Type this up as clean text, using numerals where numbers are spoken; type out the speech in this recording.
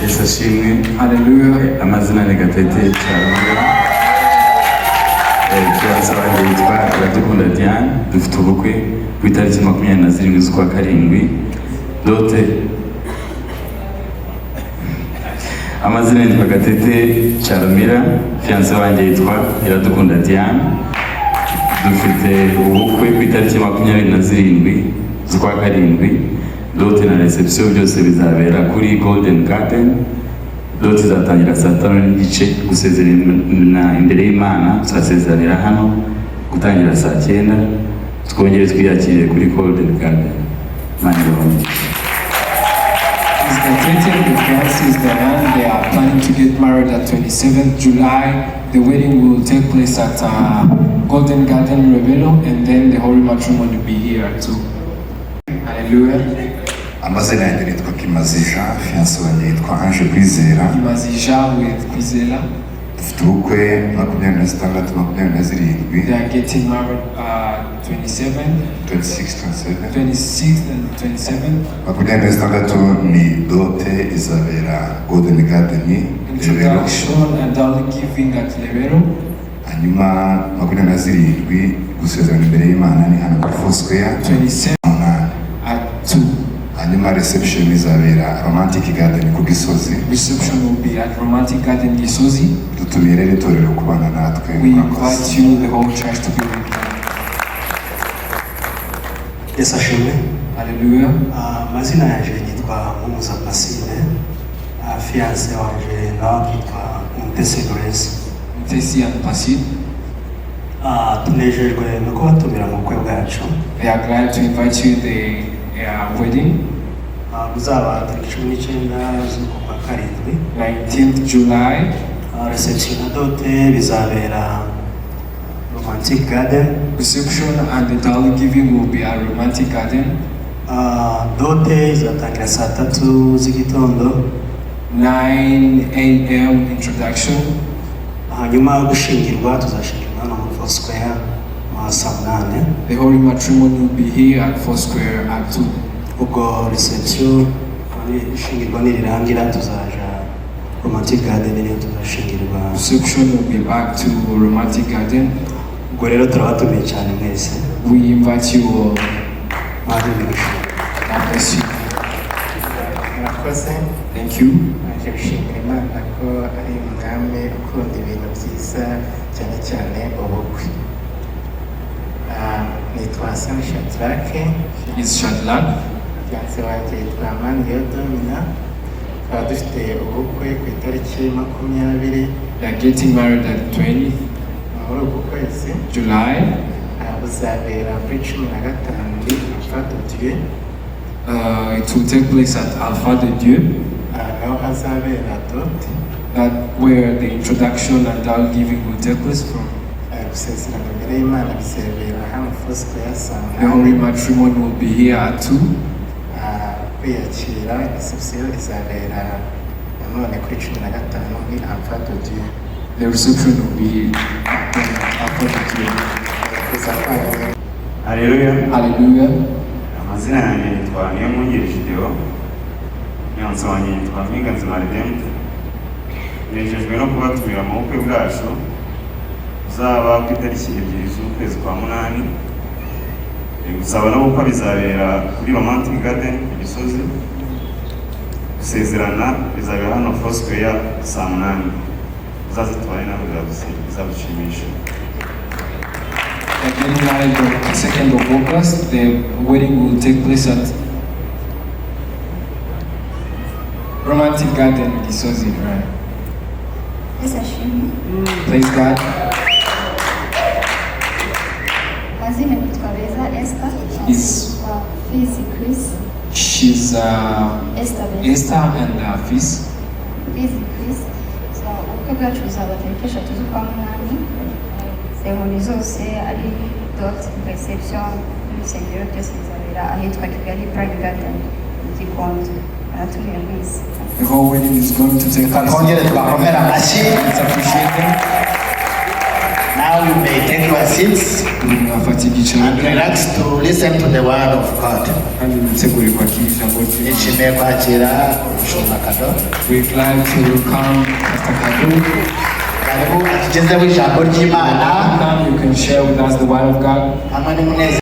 Yesu ashimwe. Hallelujah. Amazina ni Gatete Charanga. Fiyanse wanjye yitwa Iradukunda Diane. Dufite ubukwe ku itariki 27 z'ukwa karindwi. Dote. Amazina yitwa Gatete Charanga. Fiyanse wanjye yitwa Iradukunda Diane. Dufite ubukwe ku itariki 27 z'ukwa karindwi. Dote na reception byose bizabera kuri Golden Garden. Dote zatangira saa 5:30 gusezerana imbere y'Imana, tuzasezerera hano gutangira saa 9, twongere twiyakire kuri Golden Garden. Manironi. It's Gatete, the fiancé is Diane. They are planning to get married at 27th July. The wedding will take place at Golden Garden Revelo, and then the holy matrimony will be here too. Hallelujah. Amazina yanjye nitwa KIMAZI, fiancé wanjye yitwa Ange kwizera. KIMAZI with kwizera. Dufite ubukwe 26-27. They are getting married 26th and 27th. 26 ni dote izabera Golden Garden. Introduction and dowry giving at Revelo. Hanyuma 27 gusezerana imbere y'Imana ni hano kuri Foursquare. 27 at 2. Hanyuma reception izabera Romantic Garden ku Gisozi. Reception will be at Romantic Garden Gisozi. Dutumire itorero kubana natwe. We invite you, the whole church, to be with us. Yesu ashimwe. Hallelujah. Mazina yanjye yitwa MOMO, fiancé wanje nawe yitwa Mutesi Grace. Mutesi and Placide. Tunejejwe no kubatumira mu bukwe bwacu. They are glad to invite you to the wedding. Buzaba tariki 19 z'ukwa karindwi. 19th July. Reception na dote bizabera Romantic Garden. Reception and the dowry giving will be at Romantic Garden. Dote izatangira saa 3 z'igitondo. 9 a.m. introduction. Hanyuma gushingirwa tuzashingirwa hano muri Foursquare saa 8. The holy matrimony will be here at Foursquare at 2. Ubwo reception ishingirwa nirirangira tuzaja Romantic Garden niyo tuzashingirwa. Reception will be back to Romantic Garden. Ubwo rero turabatumiye cyane mwese. We invite you all. God bless you. Thank you. Naje gushimira Imana ko ari umwami ukunda ibintu byiza cyane cyane ubukwe. Nitwa Sam Shadrake. Is Shadrach. Fiancé wanjye yitwa Domina. Tukaba dufite ubukwe ku itariki 20. They are getting married at 20th muri uku kwezi July. Buzabera kuri 15 Alpha de Dieu. It will take place at Alpha de Dieu. Naho hazabera dote. That where the introduction and dowry giving will take place from. Gusezerana imbere y'Imana bizabera hano Foursquare saa 8. The holy matrimony will be here at 2. Kwiyakira reception izabera nanone kuri 15 ni Alpha de Dieu. The reception will be at Alpha de Dieu. Hallelujah. Hallelujah. Amazina yanjye yitwa Niyomwungirije. Fiyanse wanjye yitwa Mwinganzi Maridem. Nejejwe no kubatumira mu bukwe bwacu uzaba ku itariki 2 z'ukwezi kwa 8. Gusaba no gukwa bizabera kuri Romantic Garden ku Gisozi. Gusezerana bizabera hano Foursquare saa 8. Uzazitware nawe bizabushimisha. They're getting married on the 2nd of August. The wedding will take place at Romantic Garden Gisozi, right? Yes, ashimwe. Praise God. Mazina nitwa Beza Esther. Is Fizi Chris. she's Esther and Fizz. Fizi Chris. So ubukwe bwacu buzaba tariki 3 z'ukwa 8. Seremoni zose ari dot reception n'urusengero byose bizabera ahitwa Kigali Pride Garden mu Gikondo. Aratumiye mwese. The whole wedding is going to take place. Kongere twakomera amashyi. It's appreciated. Nawe Now you may take your seats mwafata ibyicaro and relax to listen to the word of God. kandi mwitegure kwakira ijambo ry'Imana. Nishimiye kwakira umushumba Kado. We'd like to welcome Pastor Kadu. Karibu atugezeho ijambo ry'Imana. Now you can share with us the word of God. Hamwe n'umunezero.